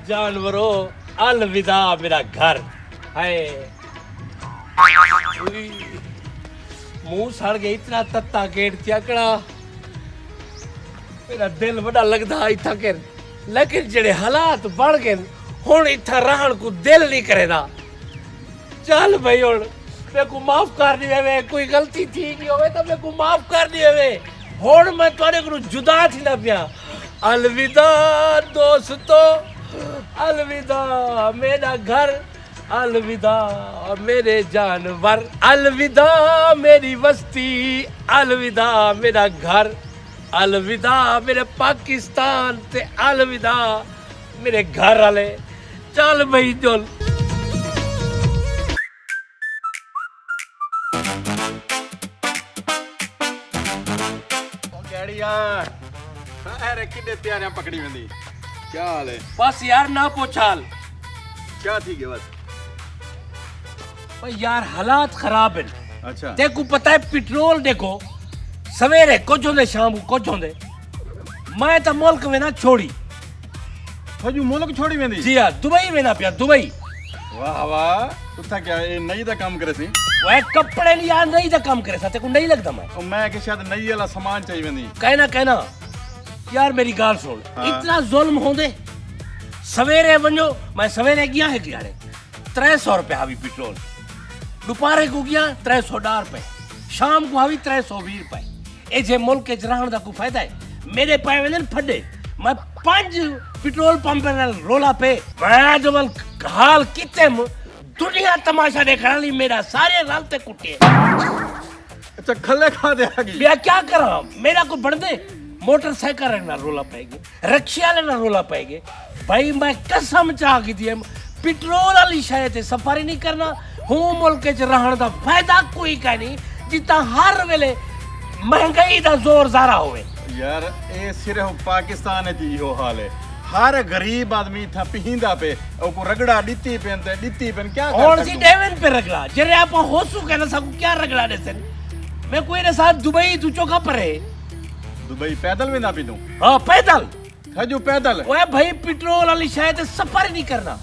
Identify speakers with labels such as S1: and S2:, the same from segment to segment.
S1: जानवरों अलविदा मेरा घर है। मुंह सड़ गया इतना तत्ता गेट त्याकड़ा मेरा दिल बड़ा लगदा इथा के लेकिन जेड़े हालात बढ़ गए हुण इथा रहन को दिल नहीं करेदा। चल भाई हुण मेरे को माफ कर दी वे कोई गलती थी नहीं होवे तो मेरे को माफ कर दी वे हुण मैं तुहाडे कोल जुदा थी ना पिया। अलविदा दोस्तों अलविदा मेरा घर अलविदा मेरे जानवर अलविदा मेरी बस्ती अलविदा मेरा घर अलविदा मेरे पाकिस्तान ते अलविदा मेरे घर वाले। चल भाई चल
S2: यार अरे कितने प्यारे पकड़ी वेंदी क्या हाल है?
S1: बस यार ना पूछाल
S2: क्या थी के बस
S1: भाई यार हालात खराब है।
S2: अच्छा
S1: देखो पता है पेट्रोल देखो सवेरे कुछ होंदे शाम को कुछ होंदे मैं तो मुल्क में ना छोड़ी
S2: हजू मुल्क छोड़ी वेंदी
S1: जी हाँ दुबई में ना पिया दुबई
S2: वाह वाह तुथा क्या ये नई दा काम करे सी
S1: वह कपड़े लिया नहीं तो काम करे साथे को नहीं लगता मैं
S2: और मैं कि शायद नई वाला सामान चाहिए वेंदी
S1: कहना यार मेरी गाल सुन
S2: हाँ।
S1: इतना जुल्म होंदे सवेरे वनो मैं सवेरे गया है यार 300 रुपया हावी पेट्रोल दोपहर को गया 300 रुपए शाम को हावी 320 रुपए ए जे मुल्क के रहन दा को फायदा है मेरे पाए वेंदे फड्डे मैं 5 पेट्रोल पंप नाल रोला पे मैं जबल हाल किते दुनिया तमाशा देखने ली मेरा सारे रालते कुटे
S2: अच्छा खले खा दे आ गई
S1: मैं क्या करा मेरा को बढ़ दे मोटरसाइकिल ना रोला पाएगी रिक्शा ना रोला पाएगी भाई मैं कसम चाह की थी पेट्रोल वाली शायद सफारी नहीं करना हूँ मुल्क च रहन दा फायदा कोई का नहीं जितना हर वेले महंगाई दा जोर जारा होवे।
S2: यार ये सिर्फ पाकिस्तान च ही हो हाल है हर गरीब आदमी था पिहिंदा पे और को रगड़ा डित्ती पेन क्या
S1: और सी डेवन पे रगड़ा जरे आप होसु कहना सब क्या रगड़ा दे सन मैं कोई ने साथ दुबई तू चौका पर है
S2: दुबई पैदल में ना पी दूं
S1: हां पैदल
S2: हजू पैदल
S1: ओए भाई पेट्रोल वाली शायद सफर नहीं करना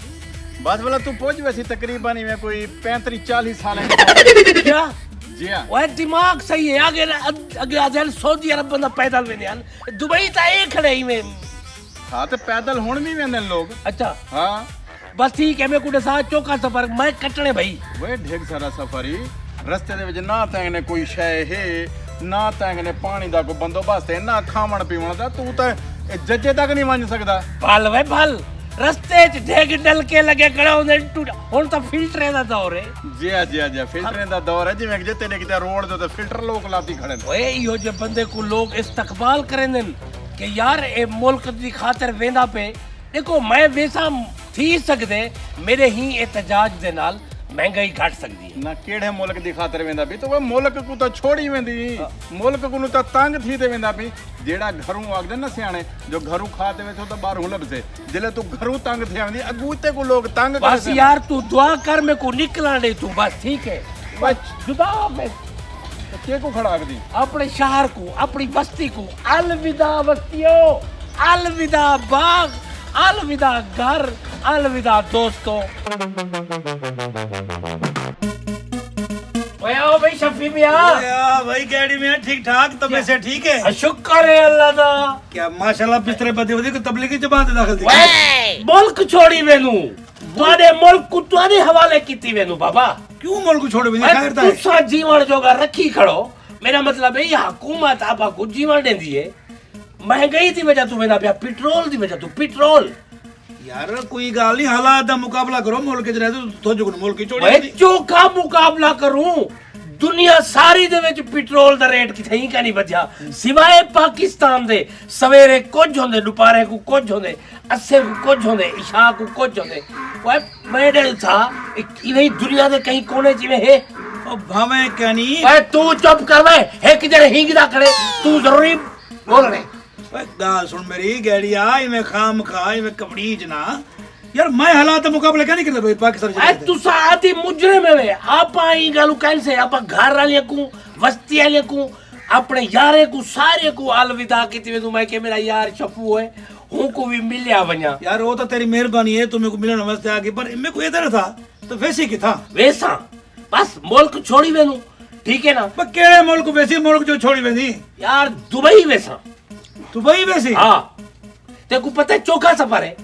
S2: बस वाला तू पहुंच वैसी तकरीबन में कोई 35-40 साल है
S1: क्या
S2: जी हां
S1: ओए दिमाग सही है आगे आगे आ जाए सऊदी अरब बंदा पैदल में नहीं दुबई ता एक खड़े ही में
S2: हाँ तो पैदल हुण भी वेंदे लोग
S1: अच्छा
S2: हाँ
S1: बस ठीक है मैं कुछ साथ चौका सफर मैं कटने भाई
S2: वे ढेर सारा सफरी रस्ते दे विच ना तैंगने कोई शय है ना तैंगने पानी दा कोई बंदोबस्त है ना खावण पीवण दा तू तो जज्जे तक नहीं वन सकदा
S1: भल वे भल रस्ते च ढेग डल के लगे खड़ा होंदे हुण तो फिल्टर दा दौर है
S2: जी फिल्टरें दा दौर है जिवें जिते ने किते रोड दे ते फिल्टर लोग लाती खड़े ने
S1: ओए इहो जे बंदे को लोग इस्तकबाल करेंदे कि यार ए मुल्क दी खातिर वेंदा पे देखो मैं वैसा थी सकदे मेरे ही एहतजाज दे नाल महंगाई घट सकदी है
S2: ना केड़े मुल्क दी खातिर वेंदा भी तो वो मुल्क को तो छोड़ी वेंदी मुल्क को तो तंग थी ते वेंदा भी जेड़ा घरों आगदे ना सियाणे जो घरों खाते वे तो बाहरों लबसे जिले तू घरों तंग थी आंदी अगूते को लोग तंग
S1: बस यार तू दुआ कर मैं को निकला नहीं तू बस ठीक है बस जुदा मैं
S2: के को खड़ा दी
S1: अपने शहर को अपनी बस्ती को अलविदा बस्तियों अलविदा बाग अलविदा घर अलविदा दोस्तों। आओ भाई शफी मिया
S3: भाई गैडी में ठीक ठाक तबीयत से ठीक है
S1: शुक्र है अल्लाह दा
S3: क्या माशाल्लाह बिस्तरे बदे बदे को तबलीगी जमात दाखिल थी
S1: मुल्क छोड़ी वेनू तुम्हारे मुल्क को तुम्हारे हवाले कीती वेनू बाबा
S3: क्यों मुल्क छोड़े बिना खैर ता
S1: तू सा जीवन जोगा रखी खड़ो मेरा मतलब है ये हुकूमत आपा को जीवन देंदी है महंगाई दी वजह तू वेना पेट्रोल दी वजह तू पेट्रोल
S3: यार कोई गाल नहीं हालात दा मुकाबला करो मुल्क च रह तो जो मुल्क की छोड़ी
S1: मैं जो का मुकाबला करूं दुनिया सारी दे विच पेट्रोल दा रेट किथे का नहीं बचा सिवाय पाकिस्तान दे सवेरे कुछ होंदे दोपहर को कुछ होंदे असर को कुछ होंदे इशा को कुछ होंदे ओए मैंने था इन्हीं दुनिया दे कहीं कोने जिवे है
S3: ओ भावे कनी
S1: ओए तू चुप कर वे है कि जरे हिंगदा करे तू जरूरी बोल रहे
S3: ओए गाल सुन मेरी गैडिया इमे खाम खा इमे कपड़ी जना यार मैं हालात मुकाबला क्या नहीं करता भाई पाकिस्तान
S1: ए तू साथी मुजरे में वे आप आई गालू कैसे आप घर वाले को वस्ती वाले को अपने यारे को सारे को अलविदा कीती वे मैं के मेरा यार शफू है हूं को भी मिलिया वञा।
S3: यार वो तो तेरी मेहरबानी है, तू मेरे को मिलने वास्ते आ गई, पर मेरे को इधर था तो वैसे की था
S1: वैसा बस मुल्क छोड़ी वेनू, ठीक है ना।
S3: पर केड़े मुल्क वैसी मुल्क जो छोड़ी वेंदी
S1: यार दुबई वैसा।
S3: दुबई वैसी?
S1: हाँ तेको पता है चोखा सफर है।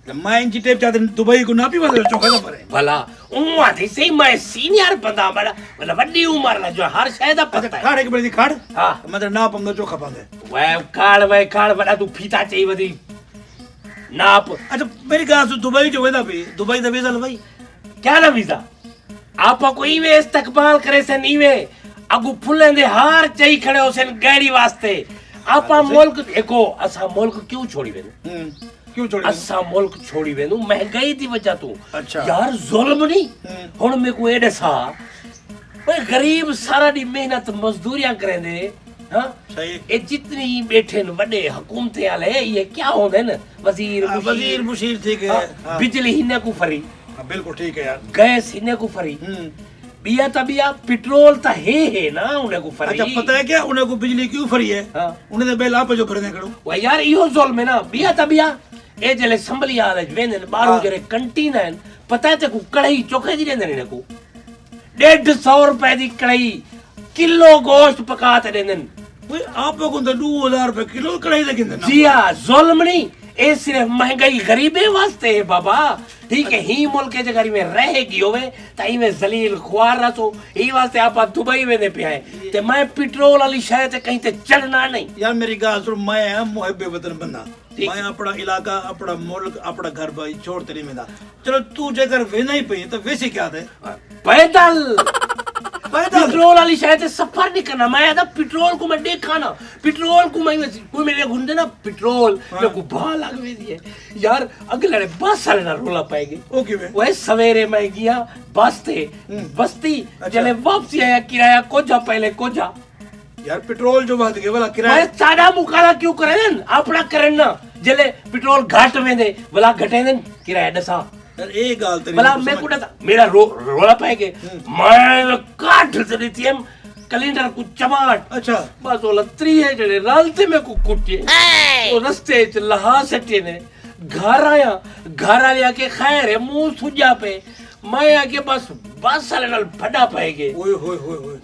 S3: मैं इंची टेप चाहते दुबई को ना पी वंदे चोखा सफर है
S1: भला उम्मा थी सही मैं सीनियर बंदा बड़ा मतलब वड्डी उम्र ला जो हर शय दा पता है।
S3: खाड़े के बड़ी खाड़
S1: हाँ
S3: मतलब ना पंदो चोखा पांदे
S1: वे काड़ बड़ा तू फीता चाहिए वदी नाप।
S3: अच्छा मेरी गाल सुन, दुबई जो वेदा भी दुबई दा वीजा लवाई
S1: क्या ना वीजा आपा को इवे इस्तकबाल करे से नीवे अगु फुले दे हार चई खड़े हो सन गैरी वास्ते। आपा मुल्क देखो असा मुल्क क्यों छोड़ी वेनु,
S3: क्यों छोड़ी
S1: असा मुल्क छोड़ी वेनु महंगाई दी वजह तू।
S3: अच्छा।
S1: यार जुल्म नहीं हुन में को एडे सा भाई गरीब सारा दी मेहनत मजदूरियां करेंदे। हां
S3: सही
S1: ए जितनी बैठे न बड़े हुकूमते वाले ये क्या होंदे न
S3: वजीर मुशीर ठीक है।
S1: हाँ, बिजली हिने को फ्री,
S3: बिल्कुल ठीक है यार।
S1: गैस हिने को फ्री, बिया तबिया पेट्रोल ता है ना उन्हें को फ्री।
S3: अच्छा पता है क्या उन्हें को बिजली क्यों फ्री है?
S1: हाँ।
S3: उन्हें तो बिल आप जो भरने करो।
S1: वो यार इहो जुल्म है ना। बिया तबिया ए जले संभली आले वेंदे बारू जरे कंटीन है पता है ते को कढ़ाई चोखे दी देंदे ने को 150 रुपए दी कढ़ाई किलो गोश्त पकाते देंदे।
S3: भाई आप को तो 2000 रुपए किलो कढ़ाई लगी ना।
S1: जी हां जुल्म नहीं ए सिर्फ महंगाई गरीबे वास्ते है बाबा, ठीक है। ही मुल्क के जगह में रहेगी होवे ताई में जलील खुआर रसो ई वास्ते आप दुबई में दे पे आए ते मैं पेट्रोल वाली शहर ते कहीं ते चढ़ना नहीं।
S3: यार मेरी गाल सुन, मैं मुहब्बे वतन बंदा, मैं अपना इलाका अपना मुल्क अपना घर भाई छोड़ते नहीं मेरा। चलो तू जेकर वेना ही पई तो वैसे क्या थे
S1: पैदल पेट्रोल वाली शायद से सफर नहीं करना। मैं आदा पेट्रोल को मैं देखा ना, पेट्रोल को मैं कोई मेरे घुंडे ना पेट्रोल मेरे को भा लग दिए यार। अगले बस वाले ना रोला पाएंगे
S3: ओके वे
S1: वह सवेरे मैं गया बस थे बस्ती जले वापसी आया किराया कोजा पहले कोजा
S3: यार पेट्रोल जो बात के वाला किराया
S1: मैं सादा मुकाला क्यों करे न अपना करन ना जले पेट्रोल घाट में दे वाला घटे न किराया दसा
S3: यार एक गाल तेरी
S1: भला मैं कुटा मेरा रोला पाएगे मैं काट से थी हम कैलेंडर को चमाट।
S3: अच्छा
S1: बस वो लत्री है जड़े रालते में को कुटे तो रस्ते च लहा सटे ने घर आया के खैर है मुंह सुजा पे मैं आके बस साले नाल फड़ा पाएगे।
S3: ओए होए होए होए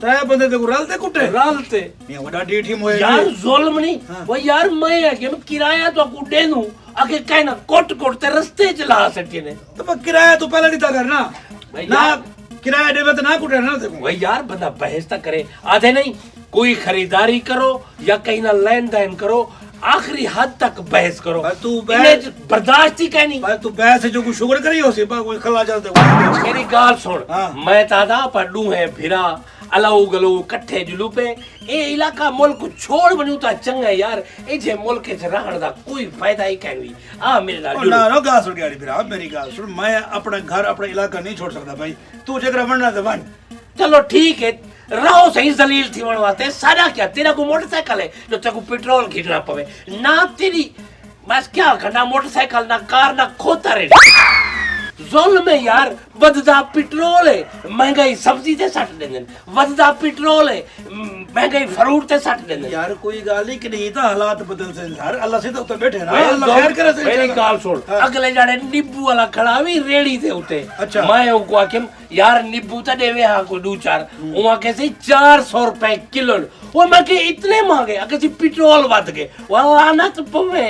S3: तय बंदे ते रालते ये बड़ा डीठी मोए
S1: यार जुल्म नहीं। वो यार मैं आके मैं किराया तो को दे दूं आगे कहना कोट ते रास्ते च ला सटे ने
S3: तो मैं किराया तो पहले नहीं था करना ना किराया देवे तो ना कुटे ना देखो।
S1: वही यार बंदा बहस तक करे आधे नहीं कोई खरीदारी करो या कहीं ना लेन देन करो आखिरी हद तक बहस करो।
S3: तू
S1: बर्दाश्त ही कहनी
S3: तू बहस जो को शुगर करी हो सिपा कोई खला चलते
S1: मेरी गाल सुन।
S3: हाँ।
S1: मैं तादा पढ़ू है फिरा अलाउ गलो कट्ठे जुलू पे ए इलाका मुल्क छोड़ बनू ता चंगा है यार। ए जे मुल्क च रहण दा कोई फायदा ही कहनी आ मेरे नाल
S3: ना ना गाल सुन गाड़ी फिरा मेरी गाल सुन, मैं अपना घर अपना इलाका नहीं छोड़ सकता भाई। तू जेकरा बनना तो बन
S1: चलो ठीक है रहो सही जलील थी वास्ते सारा क्या तेरा को मोटरसाइकिल है जो तेरे को पेट्रोल खींचना पवे ना तेरी बस क्या करना मोटरसाइकिल ना कार ना खोता रे जुल्म है यार। वधदा पेट्रोल है महंगाई सब्जी ते सट देंदे वधदा पेट्रोल है महंगाई फ्रूट ते सट देंदे
S3: यार कोई गाल ही कि नहीं था हालात बदल से यार अल्लाह से तो बैठे ना अल्लाह खैर करे से
S1: मेरी गाल सुन अगले जाड़े नींबू वाला खड़ा भी रेड़ी थे उते।
S3: अच्छा।
S1: मैं उनको आके यार नींबू तो देवे हां को दो चार वहां कैसे 400 रुपए किलो वो मैं के इतने महंगे अगर पेट्रोल बढ़ गए वो लानत पवे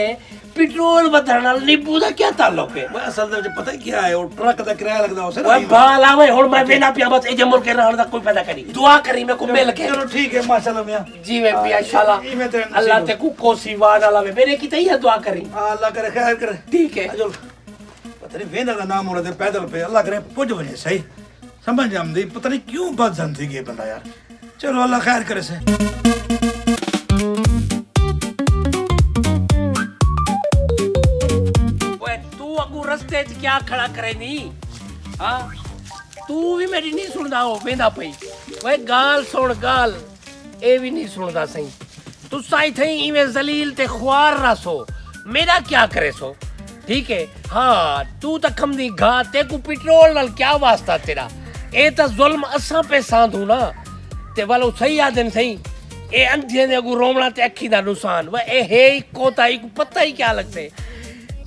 S1: पेट्रोल बदलना नींबू दा क्या ताल्लुक है?
S3: मैं असल में पता है क्या है वो ट्रक दा किराया लगदा उसे
S1: ओए बाल आवे हुन मैं बिना पिया बस ए जमुल के रहण दा कोई फायदा करी दुआ करी मैं को मिल के
S3: चलो ठीक है माशाल्लाह मियां
S1: जी मैं पिया इंशाल्लाह अल्लाह ते को कोसी वान वाला मेरे की तैयार दुआ करी
S3: अल्लाह करे खैर करे
S1: ठीक है।
S3: चलो पता नहीं वेंदा दा नाम होना दे पैदल पे अल्लाह करे पुज वने सही समझ आमदी पता नहीं क्यों बात जानती है बंदा यार। चलो अल्लाह खैर करे से
S1: रस्ते च क्या खड़ा करे नी हाँ तू भी मेरी नहीं सुनदा हो वेंदा पई वे गाल सुन गाल ए भी नहीं सुनदा सही तू साई थई इवें जलील ते ख्वार रसो मेरा क्या करे सो ठीक है। हाँ तू तो खमदी घा ते को पेट्रोल नाल क्या वास्ता तेरा ए तो जुल्म असा पे सांधू ना ते वालो सही आदन सही ए अंधे ने अगू रोमना ते अखी दा नुकसान वे ए है ही कोता ही पता ही क्या लगते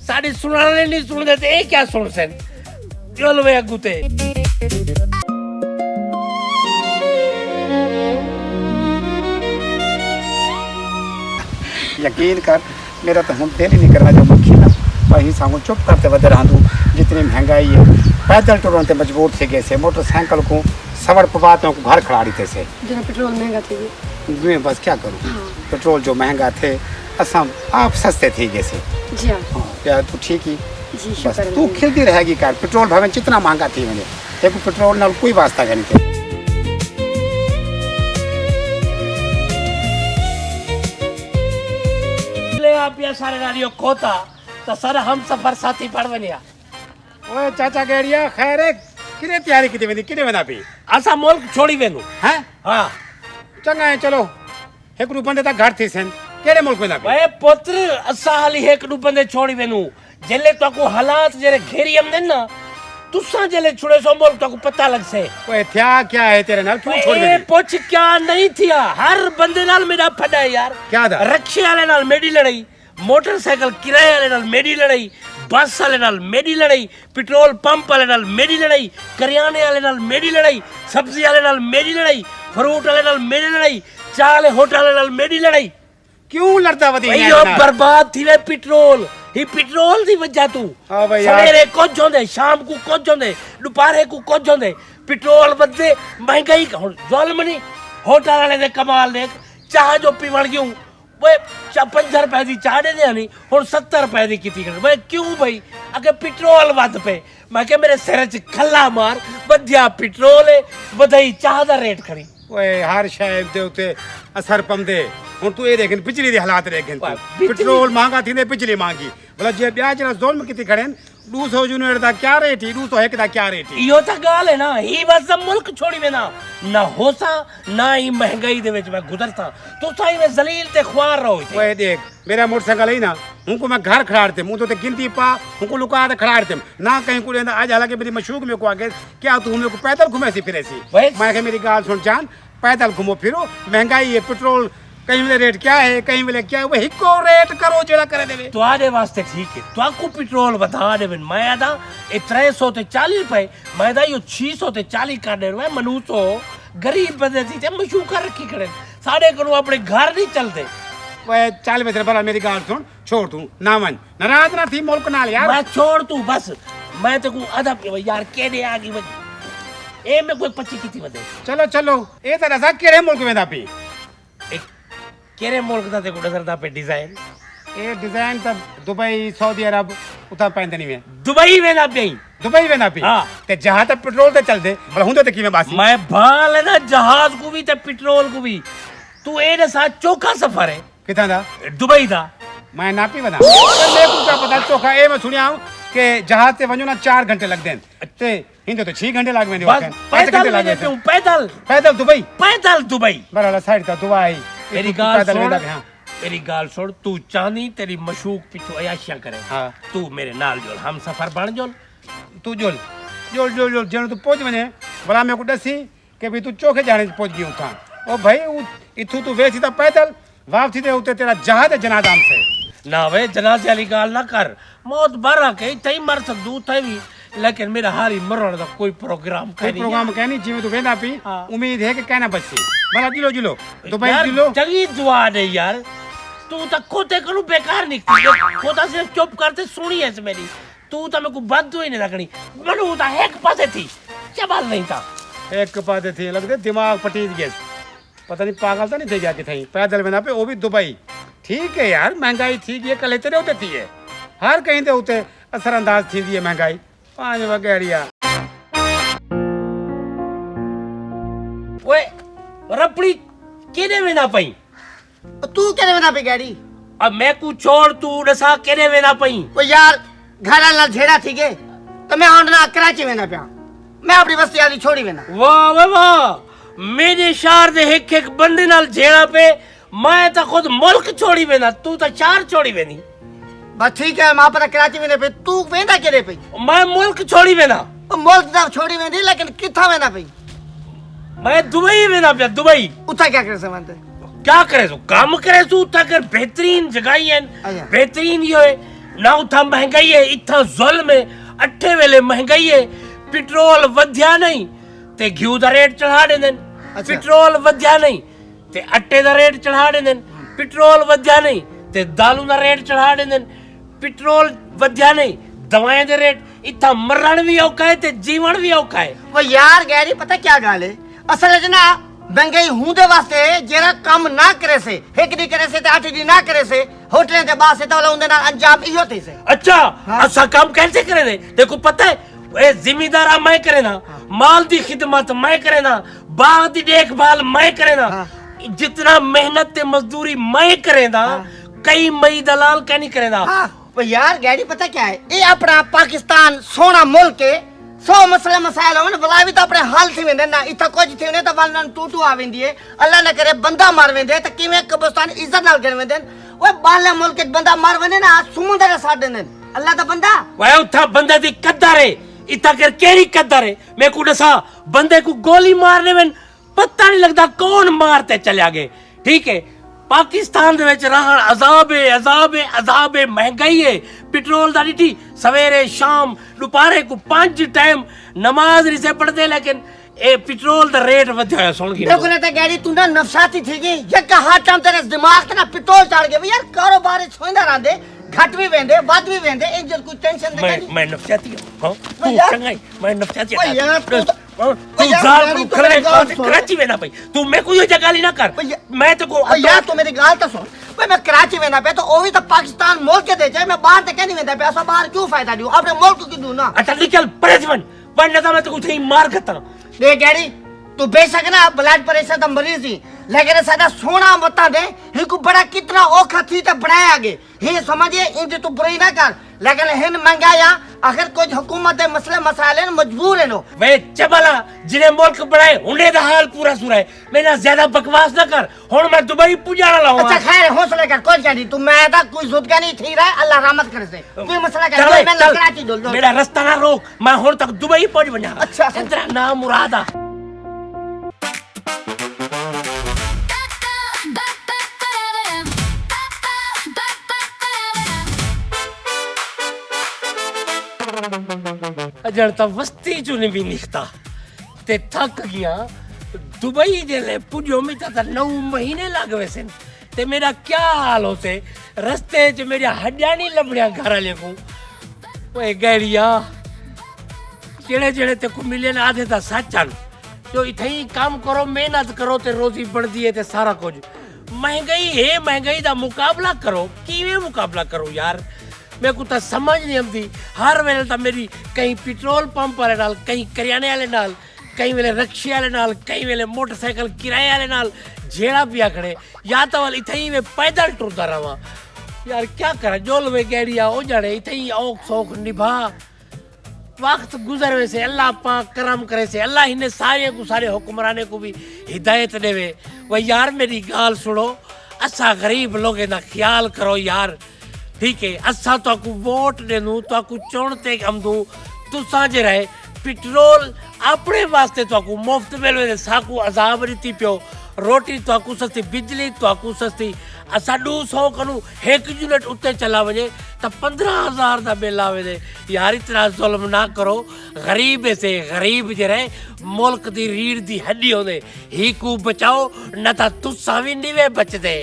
S1: साडी सुनाने नहीं सुनदे ते ए क्या सुन सन चल वे अगू ते
S4: यकीन कर मेरा तो हम दिल ही नहीं करना जो मुखी ना वही सांगू चुप करते वधे रहूँ जितनी महंगाई है पैदल टुरन ते मजबूर थे गए से मोटरसाइकिल को सवर पवातों को घर खड़ा थे से
S5: जहाँ पेट्रोल महंगा थे
S4: मैं बस क्या करूँ पेट्रोल जो महंगा थे असम आप सस्ते थे गए से
S5: जी हाँ
S4: यार तू ठीक ही
S5: जी
S4: बस
S5: शुक्र
S4: तू खिलती रहेगी कार पेट्रोल भवन जितना महंगा थी मैंने देखो पेट्रोल नाल कोई वास्ता नहीं थे
S1: ले आप या सारे नारियो कोता तो सर हम सफर साथी पड़ बनिया
S4: ओए चाचा गेड़िया खैर है किने तैयारी की थी किने बना पी
S1: असा मुल्क छोड़ी वेनु
S4: हैं
S1: हां
S4: चंगा है चलो एक रू बंदे ता घर थी सन केड़े मुल्क में ना पी
S1: वे पुत्र असा हाली एक दु बंदे छोड़ी वेनु जेले तो को हालात जेरे घेरी हम ना तुसा जेले छुड़े सो मुल्क तो को पता लग से
S4: ओए क्या क्या है तेरे नाल क्यों छोड़
S1: ए
S4: दे
S1: पुछ क्या नहीं थिया हर बंदे नाल मेरा फड़ा है यार
S4: क्या था?
S1: रक्षे वाले नाल मेरी लड़ाई मोटरसाइकिल किराए वाले नाल मेरी लड़ाई बस वाले नाल मेरी लड़ाई पेट्रोल पंप वाले नाल मेरी लड़ाई करियाने वाले नाल मेरी लड़ाई सब्जी वाले नाल मेरी लड़ाई फ्रूट वाले नाल मेरी लड़ाई चाय वाले होटल वाले नाल मेरी लड़ाई
S4: क्यों लड़ता वधी
S1: भैया बर्बाद थी वे पेट्रोल ही पेट्रोल दी वजह तू
S4: हाँ भाई यार।
S1: सवेरे कुछ जोंदे शाम को कुछ जोंदे दोपहर को कुछ जोंदे पेट्रोल बदे महंगाई जुल्म नहीं होटल वाले दे कमाल देख चाह जो पीवण क्यों वे 50 रुपए दी चाह दे नहीं हुन 70 रुपए दी कीती कर वे क्यों भाई अगे पेट्रोल वध पे मैं के मेरे सिर च खल्ला मार बधिया पेट्रोल है बधाई चाह दा रेट खड़ी
S4: ओए हर शय दे उते असर पमदे हुन तू ए देखन बिजली दे हालात देखन
S1: बिजली-
S4: पेट्रोल महंगा थी बिजली महंगी भला जे ब्याज ना जुल्म किती खड़न 200 यूनिट दा क्या रेट ही 201 दा क्या रेट ही
S1: इहो त गाल है ना ही बस मुल्क छोड़ी वेना ना होसा ना ही महंगाई दे विच मैं गुजरता तू साई में जलील ते ख्वार रहो थे
S4: ओए देख मेरा मोटरसाइकिल है ना उनको मैं घर खड़ाड़ते मुंह तो गिनती पा उनको लुका दे खड़ाड़ते ना कहीं को लेंदा आज हालांकि मेरी मशूक में को आगे क्या तू मेरे को पैदल घुमे सी फिरे सी
S1: बस।
S4: मैं कहा मेरी गाल सुन जान पैदल घूमो फिरो महंगाई है पेट्रोल कहीं मिले रेट क्या है कहीं मिले क्या है वही को रेट करो जेड़ा करे देवे
S1: तुआरे वास्ते ठीक है तुआको पेट्रोल बता दे मैं आदा ए 300 ते 40 रुपए मैं दा यो 600 ते 40 कर दे रहा मनु तो गरीब बंदे थी ते मशूका रखी खड़े साडे को अपने घर नहीं चलते
S4: वह 40 बजे भला मेरी गाल सुन छोड़ तू ना मन नाराज ना थी मुल्क नाल यार
S1: मैं छोड़ तू बस मैं ते को आधा यार केने आ गई ए में कोई 25 की थी बदे
S4: चलो चलो ए तो रसा केड़े मुल्क में दा पी
S1: एक केरे मुल्क दा ते को नजर दा पे डिजाइन
S4: ए डिजाइन तब दुबई सऊदी अरब उता पैंदे नहीं में
S1: दुबई में ना पई
S4: दुबई में ना पी
S1: हाँ।
S4: ते जहां तक पेट्रोल ते चल दे भला हुंदे ते किवें बासी
S1: मैं भाल है ना जहाज को भी ते पेट्रोल को भी तू ए दे साथ चौका सफर है
S4: किथा दा
S1: दुबई दा
S4: मैं नापी बना मेरे को क्या पता चोखा ए मैं सुनिया हूं कि जहाज से वणो ना 4 घंटे लग देन ते हिंदे तो 6 घंटे लाग वेंदे
S1: बस
S4: 5 घंटे
S1: पैदल
S4: लाग
S1: मैंने क्यों पैदल
S4: पैदल दुबई
S1: पैदल दुबई
S4: बराला साइड ता दुबई
S1: मेरी
S4: तू
S1: गाल
S4: पैदल
S1: सुन
S4: वेंदा हां
S1: मेरी गाल सुन तू चांदी तेरी मशूक पिछो अयाशिया करे
S4: हाँ।
S1: तू मेरे नाल जोल हम सफर बन जोल
S4: तू जोल जोल जोल जोल जण तू पहुंच वने भला मेरे को दसी कि भी तू चोखे जाने पहुंच गई उठा ओ भाई इथु तू वेसी ता पैदल वापसी ते उते तेरा जहाज है जनादाम से
S1: ना वे जनाजे वाली गाल ना कर मौत बारा के तई मर सकदू तई भी लेकिन मेरा हारी मरण दा कोई प्रोग्राम
S4: कोई
S1: करी
S4: प्रोग्राम कहनी जिਵੇਂ तू वेंदा पी
S1: हाँ।
S4: उम्मीद है कि कहना बच्ची भला जिलो जिलो दुबई
S1: यार
S4: जिलो
S1: जगी दुआ दे यार तू तो खोते करू बेकार निकली खोता सिर्फ चुप करते सुनी है मेरी तू तो मेरे को बात ही नहीं लगनी मनु तो एक पासे थी चबल नहीं था
S4: एक पाते थी लगते दिमाग पटीज गया पता नहीं पागल तो नहीं थे जाके थी पैदल बना पे वो भी दुबई ठीक है यार महंगाई थी ये कल इतने होते थी है हर कहीं ते उते असरअंदाज थी है महंगाई 5 वगैरिया
S1: ओए रपड़ी केने में ना पई
S6: तू केने में ना पे गाड़ी
S1: अब मैं को छोड़ तू दसा केने में ना पई
S6: वो यार घर नाल झेड़ा थी के तो मैं और ना कराची में ना पिया मैं अपनी बस्ती वाली छोड़ी में ना
S1: वाह वाह वाह मेरे शहर दे एक एक बंदे नाल झेड़ा पे मैं तो खुद मुल्क छोड़ी में ना तू तो चार छोड़ी में नहीं
S6: बस ठीक है मां पता कराची में ना पे तू वेंदा केरे पे
S1: मैं मुल्क छोड़ी में ना
S6: मुल्क दा छोड़ी में नहीं लेकिन किथा में ना पे
S1: मैं दुबई में ना पिया दुबई
S6: उठा क्या कर समझते
S1: क्या करे तू काम करे तू तकर बेहतरीन जगह ही है
S6: अच्छा।
S1: बेहतरीन ही होए ना उथा महंगाई है इथा जुल्म है अट्ठे वेले महंगाई है पेट्रोल वध्या नहीं ते घी दा रेट चढ़ा देंदे
S6: अच्छा।
S1: पेट्रोल वध्या नहीं ते अट्टे दा रेट चढ़ा देंदे पेट्रोल वध्या नहीं ते दालू दा रेट चढ़ा देंदे पेट्रोल वध्या नहीं दवाएं दे रेट इथा मरण भी औखा है ते जीवन भी औखा है
S6: वो यार गैरी पता क्या गल है असल च ना महंगाई होंदे वास्ते जेड़ा काम ना करे से एक दी करे से ते 8 दी ना करे से होटलें दे बास से तो उनदे नाल अंजाम इहो थी से
S1: अच्छा
S6: हाँ।
S1: ऐसा काम कैसे करे ने देखो पता है ए जिम्मेदार मैं करे ना माल दी खिदमत मैं करे ना बाग दी देखभाल मैं करे ना
S6: हाँ।
S1: जितना मेहनत ते मजदूरी मैं करे ना कई मई दलाल का नहीं करे ना
S6: हाँ वो यार गैरी पता क्या है ये अपना पाकिस्तान सोना मुल्क है 100 मसले मसाइल होने भला भी तो अपने हाल थी वेंदे ना इथा कुछ थी ने तो वलन टूटू आ वेंदी है अल्लाह न करे बंदा मार वेंदे तो किवें कब्रिस्तान इज्जत नाल गिन वेंदे ओए बाले मुल्क च बंदा मार वेंदे ना समुंदर दे साथ देंदे अल्लाह दा बंदा
S1: वह उठा बंदे दी कद्दर है इता कर केरी कद्दर है मैं को दसा बंदे को गोली मारने में पता नहीं लगता कौन मारते चले गए ठीक है पाकिस्तान दे विच रहन अजाब है महंगाई है पेट्रोल दा नीटी सवेरे शाम दोपहरे को 5 टाइम नमाज नहीं से पढ़ते लेकिन ए पेट्रोल दा रेट वधया सुन के
S6: देखो ना तो गैरी तू ना नफसाती थी गई एक हाथ टाइम तेरे दिमाग ते ना पेट्रोल चढ़ गया यार कारोबार छोंदा रहंदे घट भी वेंदे वध भी वेंदे ए जर कोई टेंशन दे
S1: मैं नफसियाती हूं हां तू
S6: यार-
S1: चंगाई मैं नफसियाती
S6: ओए यार,
S1: तू
S6: यार,
S1: जाल
S6: मेरी
S1: को
S6: तो
S1: खड़े
S6: मेरी बात सुन।
S1: कराची में ना भाई तू मैं को ये जगह ना कर
S6: ओए या-
S1: मैं तो को
S6: ओ यार तू मेरी गाल तो सुन भाई मैं कराची वेंदा पे तो ओ भी तो पाकिस्तान मुल्क के दे जाए मैं बाहर ते कह नहीं वेंदा पे ऐसा बाहर क्यों फायदा दियो अपने मुल्क की दूं ना
S1: अच्छा निकल परेजवन वरना तो मैं तो कुछ नहीं मार खता
S6: देख गैरी तू बेशक ना ब्लड प्रेशर दा मरीज थी लेकिन सादा सोना मता दे हिकु बड़ा कितना औखा थी ते बनाया आगे हे समझिए इंज तू बुराई ना कर लेकिन हिन मंगाया आखिर कुछ हुकूमत दे मसले मसाइल हैं मजबूर है नो
S1: वे चबला जिने मुल्क बनाए उन्हें दा हाल पूरा सुरा है मैंने ज्यादा बकवास ना कर हुन मैं दुबई पुजाना लाऊं
S6: अच्छा खैर हौसला कर कोई नहीं तू मैं दा कोई जुदगा नहीं थी रहा अल्लाह रहमत करे से कोई मसला कर
S1: चल,
S6: मैं
S1: चल,
S6: कराची डोल
S1: मेरा रास्ता ना रोक मैं हुन तक दुबई पहुंच बना
S6: अच्छा।
S1: तेरा नाम मुरादा अजर ता वस्ती चो नहीं भी निकता ते थक गया दुबई जेले पुजो में ता 9 महीने लग वैसे ते मेरा क्या हाल होसे रस्ते च मेरा हड्डियां नहीं लभणिया घर वाले को ओए गैरिया जेड़े जेड़े ते को मिले ना आधे ता सच्चन जो इथे ही काम करो मेहनत करो ते रोजी बढ़दी है ते सारा कुछ महंगाई है महंगाई दा मुकाबला करो किवें मुकाबला करो यार मैं को तो समझ नहीं आती हर वेले तो मेरी कहीं पेट्रोल पंप वाले नाल कहीं करियाने वाले नाल कई वेले रिक्शे वाले नाल कई वेले मोटरसाइकिल किराए वाले नाल जेड़ा भी आखड़े या तो वाल इथे ही मैं पैदल टुरदा रहा यार क्या करा जोल में गैड़िया हो जाने इथे ही औख सौख निभा वक्त गुजर वैसे अल्लाह पाक करम करे से अल्लाह इन्हें सारे को सारे हुक्मराने को भी हिदायत देवे वह यार मेरी गाल सुनो असा गरीब लोगे ना ख्याल करो यार ठीक है असा तो वोट देनू तो चुनते हमदू तुसा जे रहे पेट्रोल अपने वास्ते तो मुफ्त मिले साकू अजाब रीति पियो रोटी तो सस्ती बिजली तो सस्ती असा 200 कनू 1 यूनिट उत्ते चला वजे तो 15,000 का बिल आवे यार इतना जुल्म ना करो गरीब से गरीब जे रहे मुल्क दी रीढ़ दी हड्डी होंदे ही को बचाओ न ता तुसा भी नहीं वे बचदे